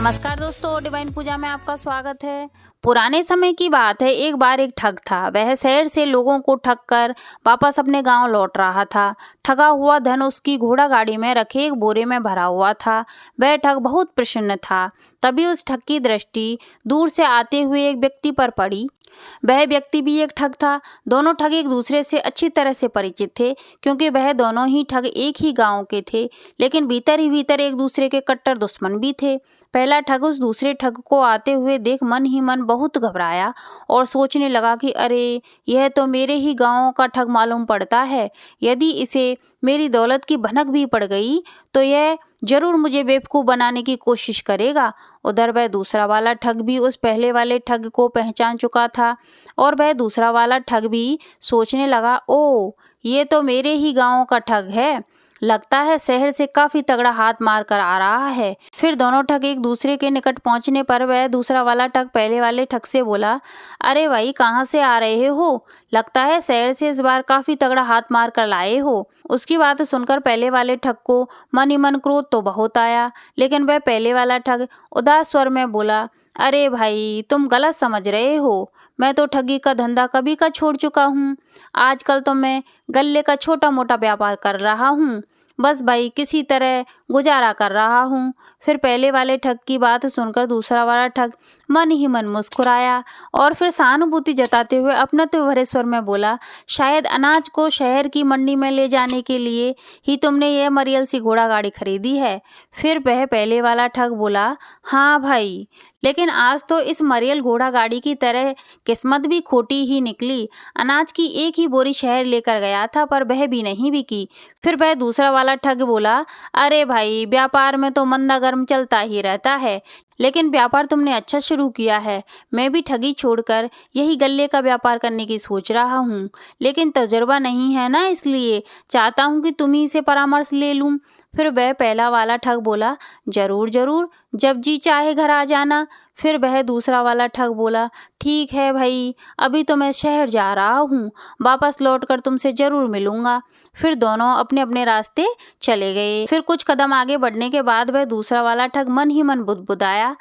नमस्कार दोस्तों, डिवाइन पूजा में आपका स्वागत है। पुराने समय की बात है, एक बार एक ठग था। वह शहर से लोगों को ठग कर वापस अपने गांव लौट रहा था। ठगा हुआ धन उसकी घोड़ा गाड़ी में रखे एक बोरे में भरा हुआ था। वह ठग बहुत प्रसन्न था। तभी उस ठग की दृष्टि दूर से आते हुए एक व्यक्ति पर पड़ी। वह व्यक्ति भी एक ठग था। दोनों ठग एक दूसरे से अच्छी तरह से परिचित थे, क्योंकि वह दोनों ही ठग एक ही गांव के थे, लेकिन भीतर ही भीतर एक दूसरे के कट्टर दुश्मन भी थे। पहला ठग उस दूसरे ठग को आते हुए देख मन ही मन बहुत घबराया और सोचने लगा कि अरे, यह तो मेरे ही गांव का ठग मालूम पड़ता है। यदि इसे मेरी दौलत की भनक भी पड़ गई तो यह जरूर मुझे बेवकूफ़ बनाने की कोशिश करेगा। उधर वह दूसरा वाला ठग भी उस पहले वाले ठग को पहचान चुका था और वह दूसरा वाला ठग भी सोचने लगा, ओ, ये तो मेरे ही गांव का ठग है। लगता है शहर से काफी तगड़ा हाथ मार कर आ रहा है। फिर दोनों ठग एक दूसरे के निकट पहुंचने पर वह दूसरा वाला ठग पहले वाले ठग से बोला, अरे भाई, कहाँ से आ रहे हो? लगता है शहर से इस बार काफी तगड़ा हाथ मार कर लाए हो। उसकी बात सुनकर पहले वाले ठग को मन ही मन क्रोध तो बहुत आया, लेकिन वह पहले वाला ठग उदास स्वर में बोला, अरे भाई, तुम गलत समझ रहे हो। मैं तो ठगी का धंधा कभी का छोड़ चुका हूँ। आजकल तो मैं गल्ले का छोटा मोटा व्यापार कर रहा हूँ। बस भाई, किसी तरह गुजारा कर रहा हूँ। फिर पहले वाले ठग की बात सुनकर दूसरा वाला ठग मन ही मन मुस्कुराया और फिर सहानुभूति जताते हुए अपनत्व भरे स्वर में बोला, शायद अनाज को शहर की मंडी में ले जाने के लिए ही तुमने यह मरियल सी घोड़ा गाड़ी खरीदी है। फिर वह पहले वाला ठग बोला, हाँ भाई, लेकिन आज तो इस मरियल घोड़ा गाड़ी की तरह किस्मत भी खोटी ही निकली। अनाज की एक ही बोरी शहर लेकर गया था, पर वह भी नहीं बिकी। फिर वह दूसरा वाला ठग बोला, अरे भाई, व्यापार में तो मंदा गर्म चलता ही रहता है, लेकिन व्यापार तुमने अच्छा शुरू किया है। मैं भी ठगी छोड़कर यही गल्ले का व्यापार करने की सोच रहा हूँ, लेकिन तजुर्बा नहीं है ना, इसलिए चाहता हूँ कि तुम ही से परामर्श ले लूँ। फिर वह पहला वाला ठग बोला, जरूर जरूर, जब जी चाहे घर आ जाना। फिर वह दूसरा वाला ठग बोला, ठीक है भाई, अभी तो मैं शहर जा रहा हूँ, वापस लौटकर तुमसे जरूर मिलूंगा। फिर दोनों अपने अपने रास्ते चले गए। फिर कुछ कदम आगे बढ़ने के बाद वह दूसरा वाला ठग मन ही मन बुदबुदाया,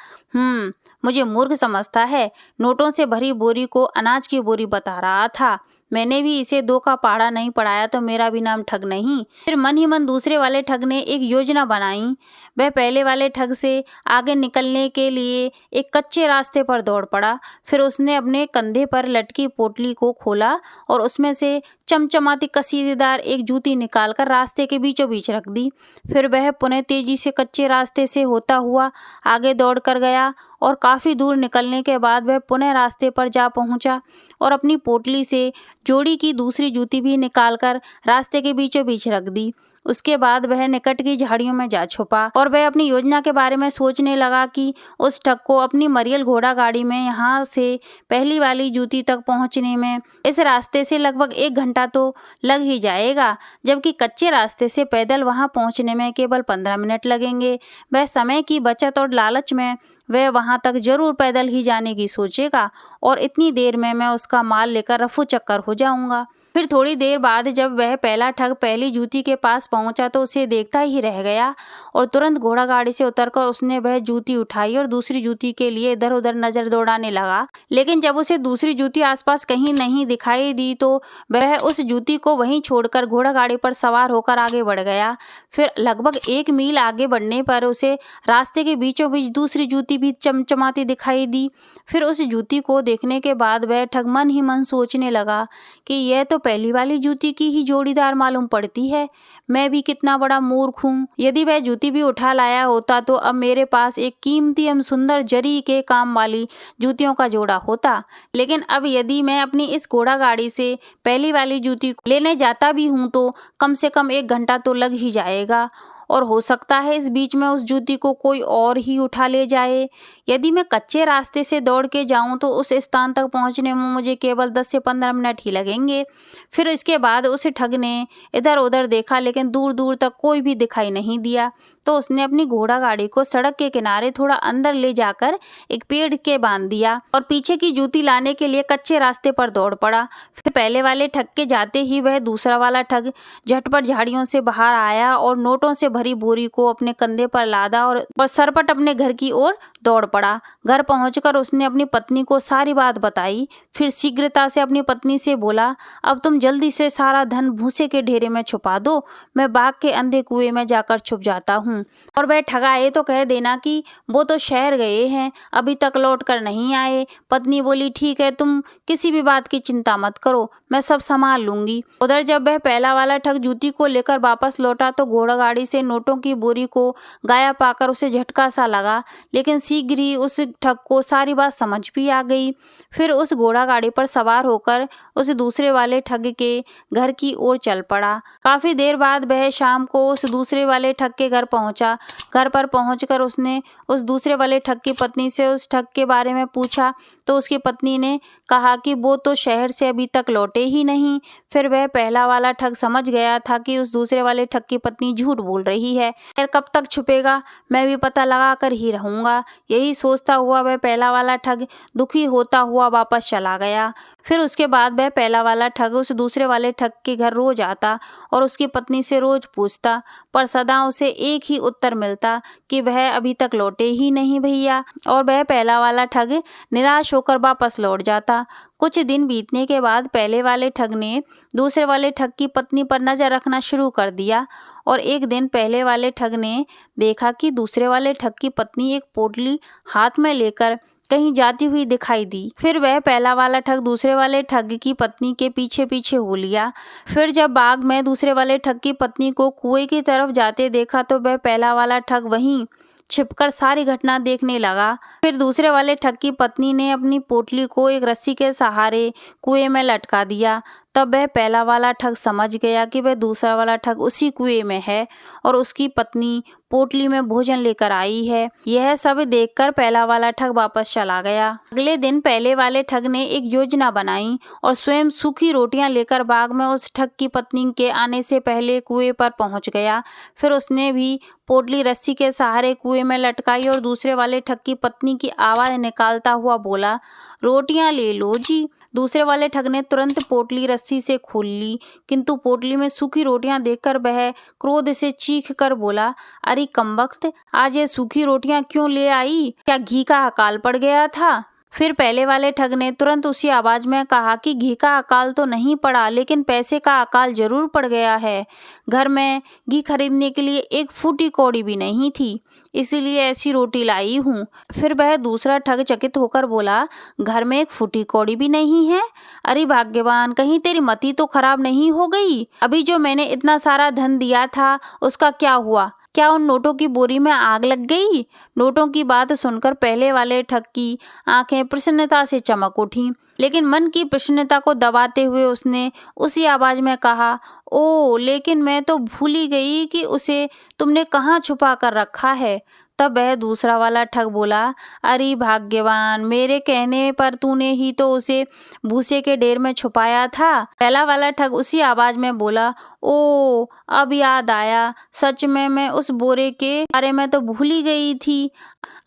मुझे मूर्ख समझता है। नोटों से भरी बोरी को अनाज की बोरी बता रहा था। मैंने भी इसे दो का पहाड़ा नहीं पढ़ाया तो मेरा भी नाम ठग नहीं। फिर मन ही मन दूसरे वाले ठग ने एक योजना बनाई। वह पहले वाले ठग से आगे निकलने के लिए एक कच्चे रास्ते पर दौड़ पड़ा। फिर उसने अपने कंधे पर लटकी पोटली को खोला और उसमें से चमचमाती कसीदेदार एक जूती निकालकर रास्ते के बीचों बीच रख दी। फिर वह पुनः तेजी से कच्चे रास्ते से होता हुआ आगे दौड़ कर गया और काफी दूर निकलने के बाद वह पुनः रास्ते पर जा पहुंचा और अपनी पोटली से जोड़ी की दूसरी जूती भी निकालकर रास्ते के बीचों बीच रख दी। उसके बाद वह निकट की झाड़ियों में जा छुपा और वह अपनी योजना के बारे में सोचने लगा कि उस ठग को अपनी मरियल घोड़ा गाड़ी में यहाँ से पहली वाली जूती तक पहुँचने में इस रास्ते से लगभग 1 घंटा तो लग ही जाएगा, जबकि कच्चे रास्ते से पैदल वहाँ पहुँचने में केवल 15 मिनट लगेंगे। वह समय की बचत और लालच में वह वहां तक जरूर पैदल ही जाने की सोचेगा और इतनी देर में मैं उसका माल लेकर रफू चक्कर हो जाऊंगा। फिर थोड़ी देर बाद जब वह पहला ठग पहली जूती के पास पहुंचा तो उसे देखता ही रह गया और तुरंत घोड़ा गाड़ी से उतरकर उसने वह जूती उठाई और दूसरी जूती के लिए इधर उधर नजर दौड़ाने लगा। लेकिन जब उसे दूसरी जूती आसपास कहीं नहीं दिखाई दी तो वह उस जूती को वहीं छोड़कर घोड़ा गाड़ी पर सवार होकर आगे बढ़ गया। फिर लगभग 1 मील आगे बढ़ने पर उसे रास्ते के बीचों बीच दूसरी जूती भी चमचमाती दिखाई दी। फिर उस जूती को देखने के बाद वह ठग मन ही मन सोचने लगा कि यह तो पहली वाली जूती की ही जोड़ीदार मालूम पड़ती है। मैं भी कितना बड़ा मूर्ख हूँ। यदि वह जूती भी उठा लाया होता तो अब मेरे पास एक कीमती एवं सुंदर जरी के काम वाली जूतियों का जोड़ा होता। लेकिन अब यदि मैं अपनी इस घोड़ा गाड़ी से पहली वाली जूती लेने जाता भी हूँ तो कम से कम 1 घंटा तो लग ही जाएगा और हो सकता है इस बीच में उस जूती को कोई और ही उठा ले जाए। यदि मैं कच्चे रास्ते से दौड़ के जाऊं तो उस स्थान तक पहुंचने में मुझे केवल 10 से 15 मिनट ही लगेंगे। फिर इसके बाद उस ठग ने इधर उधर देखा, लेकिन दूर दूर तक कोई भी दिखाई नहीं दिया। तो उसने अपनी घोड़ा गाड़ी को सड़क के किनारे थोड़ा अंदर ले जाकर एक पेड़ के बांध दिया और पीछे की जूती लाने के लिए कच्चे रास्ते पर दौड़ पड़ा। फिर पहले वाले ठग के जाते ही वह दूसरा वाला ठग झटपट झाड़ियों से बाहर आया और नोटों से भरी बोरी को अपने कंधे पर लादा और सरपट अपने घर की ओर दौड़ पड़ा। घर पहुंचकर उसने अपनी पत्नी को सारी बात बताई। फिर शीघ्रता से अपनी पत्नी से बोला, अब तुम जल्दी से सारा धन भूसे के ढेरे में छुपा दो, मैं बाग के अंधे कुएं में जाकर छुप जाता हूँ। और वह ठग आए तो कह देना कि वो तो शहर गए हैं, अभी तक लौट कर नहीं आए। पत्नी बोली, ठीक है, तुम किसी भी बात की चिंता मत करो, मैं सब संभाल लूंगी। उधर जब वह पहला वाला ठग जूती को लेकर वापस लौटा तो घोड़ागाड़ी से नोटों की बोरी को गायब पाकर उसे झटका सा लगा, लेकिन शीघ्र ही उस ठग को सारी बात समझ भी आ गई। फिर उस घोड़ागाड़ी पर सवार होकर उस दूसरे वाले ठग के घर की ओर चल पड़ा। काफी देर बाद वह शाम को उस दूसरे वाले ठग के घर पहुंचा। घर पर पहुंचकर उसने उस दूसरे वाले ठग की पत्नी से उस ठग के बारे में पूछा तो उसकी पत्नी ने कहा कि वो तो शहर से अभी तक लौटे ही नहीं। फिर वह पहला वाला ठग समझ गया था कि उस दूसरे वाले ठग की पत्नी झूठ बोल रही है। फिर कब तक छुपेगा, मैं भी पता लगा कर ही रहूंगा। यही सोचता हुआ वह पहला वाला ठग दुखी होता हुआ वापस चला गया। फिर उसके बाद वह पहला वाला ठग उस दूसरे वाले ठग के घर रोज आता और उसकी पत्नी से रोज पूछता, पर सदा उसे एक ही उत्तर मिलता कि वह अभी तक लौटे ही नहीं भैया। और वह पहला वाला ठग निराश होकर वापस लौट जाता। कुछ दिन बीतने के बाद पहले वाले ठग ने दूसरे वाले ठग की पत्नी पर नजर रखना शुरू कर दिया और एक दिन पहले वाले ठग ने देखा कि दूसरे वाले ठग की पत्नी एक पोटली हाथ में लेकर कहीं जाती हुई दिखाई दी। फिर वह पहला वाला ठग दूसरे वाले ठग की पत्नी के पीछे पीछे हो लिया। फिर जब बाग में दूसरे वाले ठग की पत्नी को कुएं की तरफ जाते देखा तो वह पहला वाला ठग वहीं छिपकर सारी घटना देखने लगा। फिर दूसरे वाले ठग की पत्नी ने अपनी पोटली को एक रस्सी के सहारे कुएं में लटका दिया। तब वह पहला वाला ठग समझ गया कि वह दूसरा वाला ठग उसी कुएं में है और उसकी पत्नी पोटली में भोजन लेकर आई है। यह सब देखकर पहला वाला ठग वापस चला गया। अगले दिन पहले वाले ठग ने एक योजना बनाई और स्वयं सूखी रोटियां लेकर बाग में उस ठग की पत्नी के आने से पहले कुएं पर पहुंच गया। फिर उसने भी पोटली रस्सी के सहारे कुएं में लटकाई और दूसरे वाले ठग की पत्नी की आवाज निकालता हुआ बोला, रोटियां ले लो जी। दूसरे वाले ठग ने तुरंत पोटली रस्सी से खोल ली, किंतु पोटली में सूखी रोटियां देखकर वह क्रोध से चीख कर बोला, अरे कमबख्त, आज ये सूखी रोटियां क्यों ले आई? क्या घी का अकाल पड़ गया था? फिर पहले वाले ठग ने तुरंत उसी आवाज में कहा कि घी का अकाल तो नहीं पड़ा, लेकिन पैसे का अकाल जरूर पड़ गया है। घर में घी खरीदने के लिए एक फूटी कौड़ी भी नहीं थी, इसीलिए ऐसी रोटी लाई हूँ। फिर वह दूसरा ठग चकित होकर बोला, घर में एक फूटी कौड़ी भी नहीं है? अरे भाग्यवान, कहीं तेरी मति तो खराब नहीं हो गई? अभी जो मैंने इतना सारा धन दिया था उसका क्या हुआ? क्या उन नोटों की बोरी में आग लग गई? नोटों की बात सुनकर पहले वाले ठग की आंखें प्रसन्नता से चमक उठीं, लेकिन मन की प्रसन्नता को दबाते हुए उसने उसी आवाज में कहा, ओ, लेकिन मैं तो भूल ही गई कि उसे तुमने कहाँ छुपा कर रखा है। तब वह दूसरा वाला ठग बोला, अरे भाग्यवान, मेरे कहने पर तूने ही तो उसे भूसे के ढेर में छुपाया था। पहला वाला ठग उसी आवाज में बोला, ओ, अब याद आया, सच में मैं उस बोरे के बारे में तो भूल ही गई थी।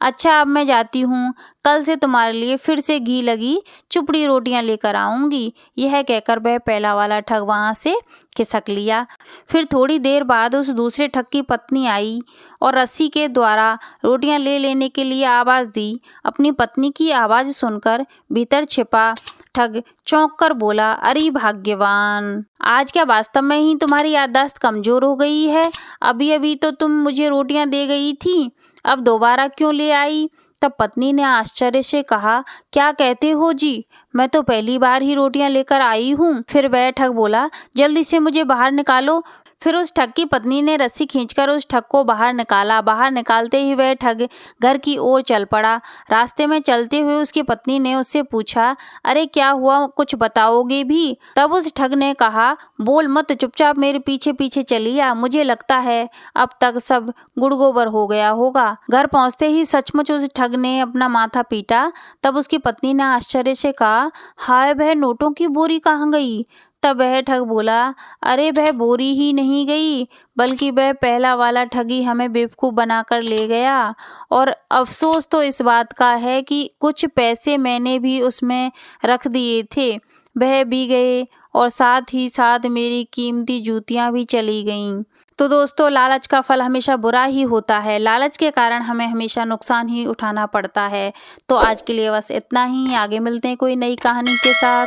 अच्छा, अब मैं जाती हूँ, कल से तुम्हारे लिए फिर से घी लगी चुपड़ी रोटियां लेकर आऊंगी। यह कहकर वह पहला वाला ठग वहां से खिसक लिया। फिर थोड़ी देर बाद उस दूसरे ठग की पत्नी आई और रस्सी के द्वारा रोटियां ले लेने के लिए आवाज दी। अपनी पत्नी की आवाज सुनकर भीतर छिपा ठग चौंक कर बोला, अरे भाग्यवान, आज क्या वास्तव में ही तुम्हारी याददाश्त कमजोर हो गई है? अभी अभी तो तुम मुझे रोटियां दे गई थी, अब दोबारा क्यों ले आई? तब पत्नी ने आश्चर्य से कहा, क्या कहते हो जी, मैं तो पहली बार ही रोटियां लेकर आई हूँ। फिर वह ठग बोला, जल्दी से मुझे बाहर निकालो। फिर उस ठग की पत्नी ने रस्सी खींचकर उस ठग को बाहर निकाला। बाहर निकालते ही वह ठग घर की ओर चल पड़ा। रास्ते में चलते हुए उसकी पत्नी ने उससे पूछा, अरे क्या हुआ, कुछ बताओगे भी? तब उस ठग ने कहा, बोल मत, चुपचाप मेरे पीछे पीछे चली आ, मुझे लगता है अब तक सब गुड़ गोबर हो गया होगा। घर पहुंचते ही सचमुच उस ठग ने अपना माथा पीटा। तब उसकी पत्नी ने आश्चर्य से कहा, हाय, वह नोटों की बोरी कहाँ गई? तब वह ठग बोला, अरे वह बोरी ही नहीं गई, बल्कि वह पहला वाला ठगी हमें बेवकूफ़ बनाकर ले गया। और अफसोस तो इस बात का है कि कुछ पैसे मैंने भी उसमें रख दिए थे, वह भी गए और साथ ही साथ मेरी कीमती जूतियां भी चली गईं। तो दोस्तों, लालच का फल हमेशा बुरा ही होता है। लालच के कारण हमें हमेशा नुकसान ही उठाना पड़ता है। तो आज के लिए बस इतना ही। आगे मिलते हैं कोई नई कहानी के साथ।